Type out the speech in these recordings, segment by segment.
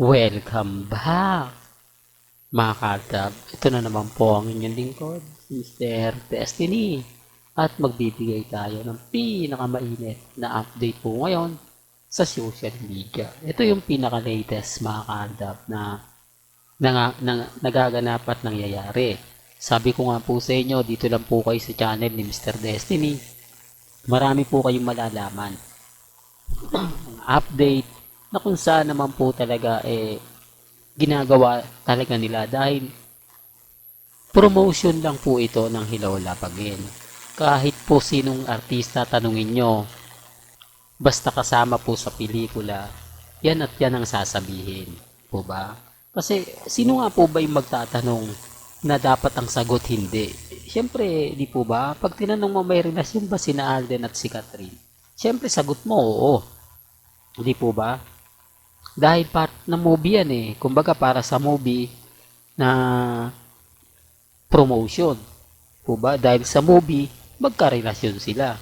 Welcome back, mga kaltab. Ito na naman po ang inyong lingkod, Mr. Destiny. At magbibigay tayo ng pinakamainit na update po ngayon sa social media. Ito yung pinaka-latest, mga kaltab, na nagaganap at nangyayari. Sabi ko nga po sa inyo, dito lang po kayo sa channel ni Mr. Destiny. Marami po kayong malalaman. Update na kung saan naman po talaga ginagawa talaga nila dahil promotion lang po ito ng Hilaw Lapagin. Kahit po sinong artista tanungin nyo, basta kasama po sa pelikula, yan at yan ang sasabihin. Po ba? Kasi sino nga po ba yung magtatanong na dapat ang sagot hindi? Siyempre, di po ba? Pag tinanong mo may relasyon ba sina Alden at si Catherine? Siyempre, sagot mo oo. Di po ba? Dahil part ng movie yan eh. Kumbaga para sa movie na promotion. Po ba? Dahil sa movie, magkarelasyon sila.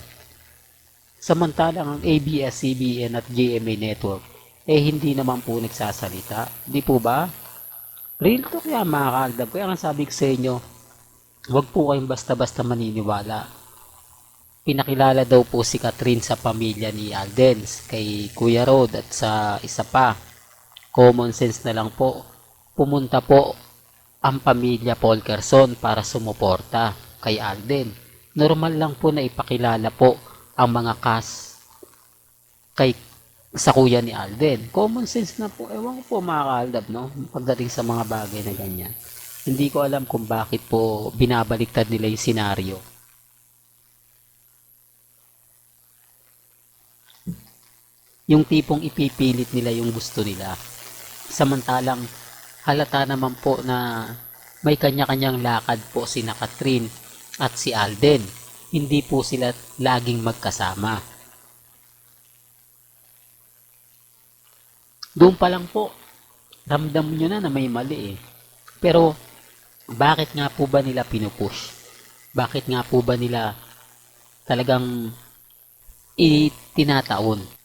Samantalang ang ABS-CBN at GMA Network, hindi naman po nagsasalita. Di po ba? Real talk yan mga kaaldab. Kaya nga sabi ko sa inyo, huwag po kayong basta-basta maniniwala. Pinakilala daw po si Catherine sa pamilya ni Alden, kay Kuya Rod at sa isa pa. Common sense na lang po. Pumunta po ang pamilya Polkerson para sumuporta kay Alden. Normal lang po na ipakilala po ang mga cast sa kuya ni Alden. Common sense na po. Ewan ko po mga kaaldab, no? Pagdating sa mga bagay na ganyan. Hindi ko alam kung bakit po binabaliktad nila yung senaryo. Yung tipong ipipilit nila yung gusto nila. Samantalang halata naman po na may kanya-kanyang lakad po sina Catherine at si Alden. Hindi po sila laging magkasama. Doon pa lang po, ramdam nyo na may mali eh. Pero bakit nga po ba nila pinupush? Bakit nga po ba nila talagang itinataon?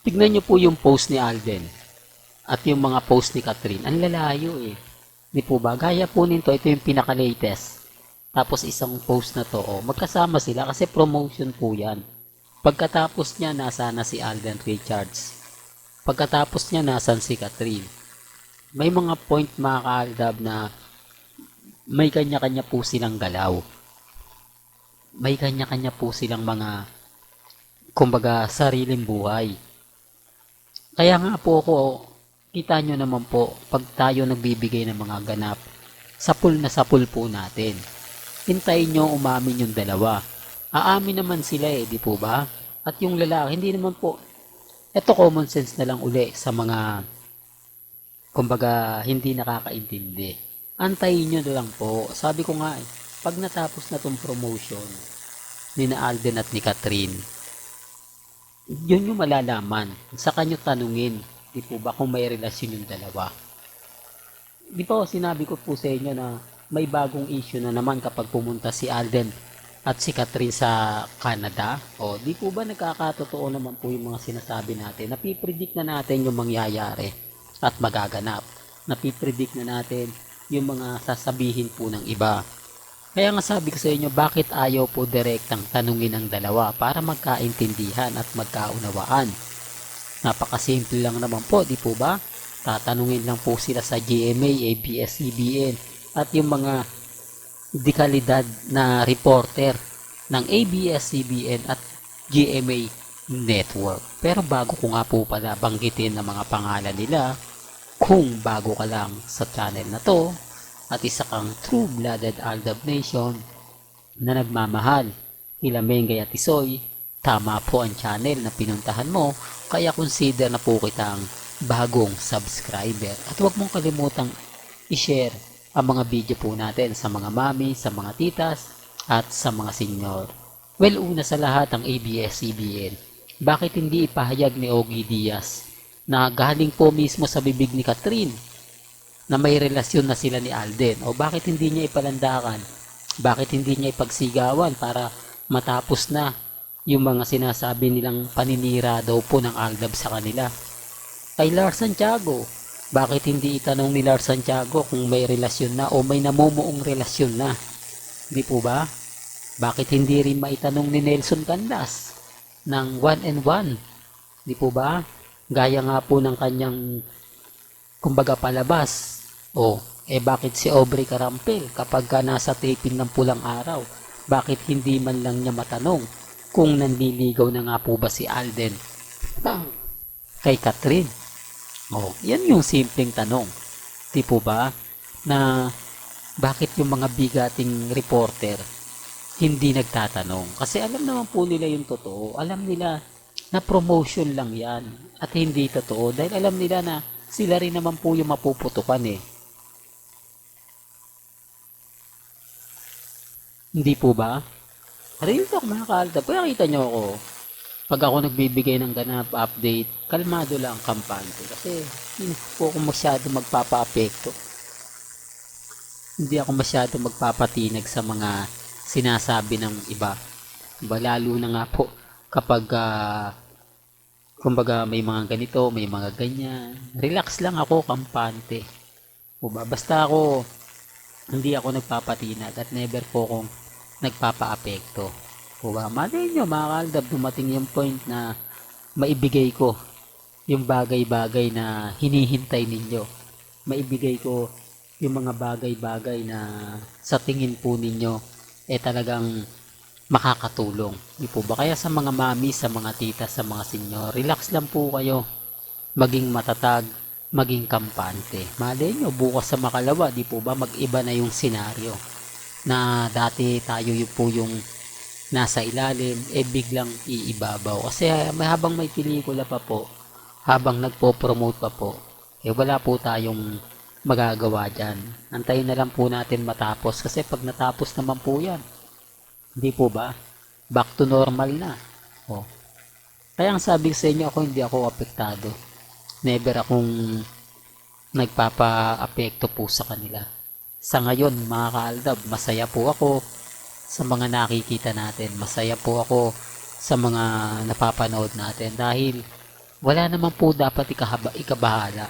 Tignan nyo po yung post ni Alden at yung mga post ni Catherine. Ang lalayo eh. Di po ba? Gaya po nito, ito yung pinaka-latest. Tapos isang post na to, magkasama sila kasi promotion po yan. Pagkatapos niya, nasa na si Alden Richards. Pagkatapos niya, nasan si Catherine. May mga point mga kaaldab na may kanya-kanya po silang galaw. May kanya-kanya po silang mga, kumbaga, sariling buhay. Kaya nga po ako, kita nyo naman po, pag tayo nagbibigay ng mga ganap, sapul na sapul po natin. Hintayin nyo umamin yung dalawa. Aamin naman sila eh, di po ba? At yung lalaki, hindi naman po. Ito common sense na lang uli sa mga, kumbaga, hindi nakakaintindi. Antayin nyo na lang po. Sabi ko nga eh, pag natapos na tong promotion, ni na Alden at ni Catherine, yun yung malalaman. Saka nyo tanungin, di po ba, kung may relasyon yung dalawa. Di po, sinabi ko po sa inyo na may bagong issue na naman kapag pumunta si Alden at si Catherine sa Canada. O, di po ba nagkakatotoo naman po yung mga sinasabi natin? Napipredict na natin yung mangyayari at magaganap. Napipredict na natin yung mga sasabihin po ng iba. Kaya nga sabi ko sa inyo, bakit ayaw po direktang tanungin ang dalawa para magkaintindihan at magkaunawaan? Napakasimple lang naman po, di po ba? Tatanungin lang po sila sa GMA, ABS-CBN at yung mga dekalidad na reporter ng ABS-CBN at GMA Network. Pero bago ko nga po pala banggitin ang mga pangalan nila, kung bago ka lang sa channel na to, at isa kang true-blooded Aldab Nation na nagmamahal kila Mengay at Isoy, tama po ang channel na pinuntahan mo, kaya consider na po kitang bagong subscriber. At huwag mong kalimutang i-share ang mga video po natin sa mga mami, sa mga titas, at sa mga senior. Well, una sa lahat ang ABS-CBN. Bakit hindi ipahayag ni Ogie Diaz na galing po mismo sa bibig ni Catherine na may relasyon na sila ni Alden? O bakit hindi niya ipalandakan? Bakit hindi niya ipagsigawan para matapos na yung mga sinasabi nilang paninira daw po ng Aldab sa kanila? Kay Lars Santiago, Bakit hindi itanong ni Lars Santiago kung may relasyon na o may namumuong relasyon na? Di po ba? Bakit hindi rin maitanong ni Nelson Canlas ng 1-1? Di po ba? Gaya nga po ng kanyang kumbaga palabas. O, bakit si Aubrey Carampel kapag nasa taping ng Pulang Araw, bakit hindi man lang niya matanong kung nanliligaw na nga po ba si Alden kay Catherine? O, yan yung simpleng tanong. Di po ba? Na bakit yung mga bigating reporter hindi nagtatanong? Kasi alam naman po nila yung totoo. Alam nila na promotion lang yan at hindi totoo dahil alam nila na sila rin naman po yung mapuputukan eh. Hindi po ba? Real talk mga ka-Aldab. Kaya kita nyo ako, pag ako nagbibigay ng ganap update, kalmado lang, kampante. Kasi hindi po ako masyado magpapa-apekto. Hindi ako masyado magpapatinag sa mga sinasabi ng iba. Lalo na nga po kapag kumbaga may mga ganito, may mga ganyan. Relax lang ako, kampante. Diba? Basta ako, hindi ako nagpapatinag at never po akong nagpapa-apekto. Diba? Malay nyo, mga ka-Aldab, dumating yung point na maibigay ko yung bagay-bagay na hinihintay ninyo. Maibigay ko yung mga bagay-bagay na sa tingin po ninyo talagang makakatulong. Di po ba? Kaya sa mga mami, sa mga tita, sa mga senyor, relax lang po kayo. Maging matatag, maging kampante. Malay nyo, bukas sa makalawa, di po ba, mag-iba na yung senaryo. Na dati tayo po yung nasa ilalim, biglang iibabaw. Kasi habang may pelikula pa po, habang nagpo-promote pa po, wala po tayong magagawa dyan. Antayin na lang po natin matapos. Kasi pag natapos naman po yan, hindi po ba? Back to normal na. O. Kaya ang sabi sa inyo, ako hindi ako apektado. Never akong nagpapa-apekto po sa kanila. Sa ngayon, mga ka-Aldab, masaya po ako sa mga nakikita natin. Masaya po ako sa mga napapanood natin. Dahil wala naman po dapat ikabahala.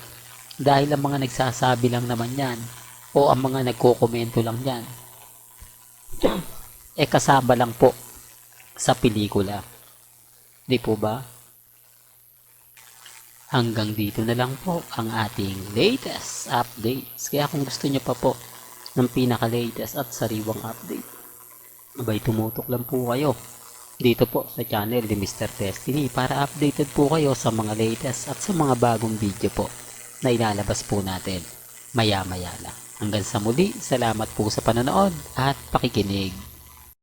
Dahil ang mga nagsasabi lang naman yan o ang mga nagko-komento lang yan kasama lang po sa pelikula. Di po ba? Hanggang dito na lang po ang ating latest updates. Kaya kung gusto nyo pa po ng pinaka-latest at sariwang update, abay tumutok lang po kayo dito po sa channel ni Mr. Destiny para updated po kayo sa mga latest at sa mga bagong video po na ilalabas po natin maya-maya lang. Hanggang sa muli, salamat po sa panonood at pakikinig.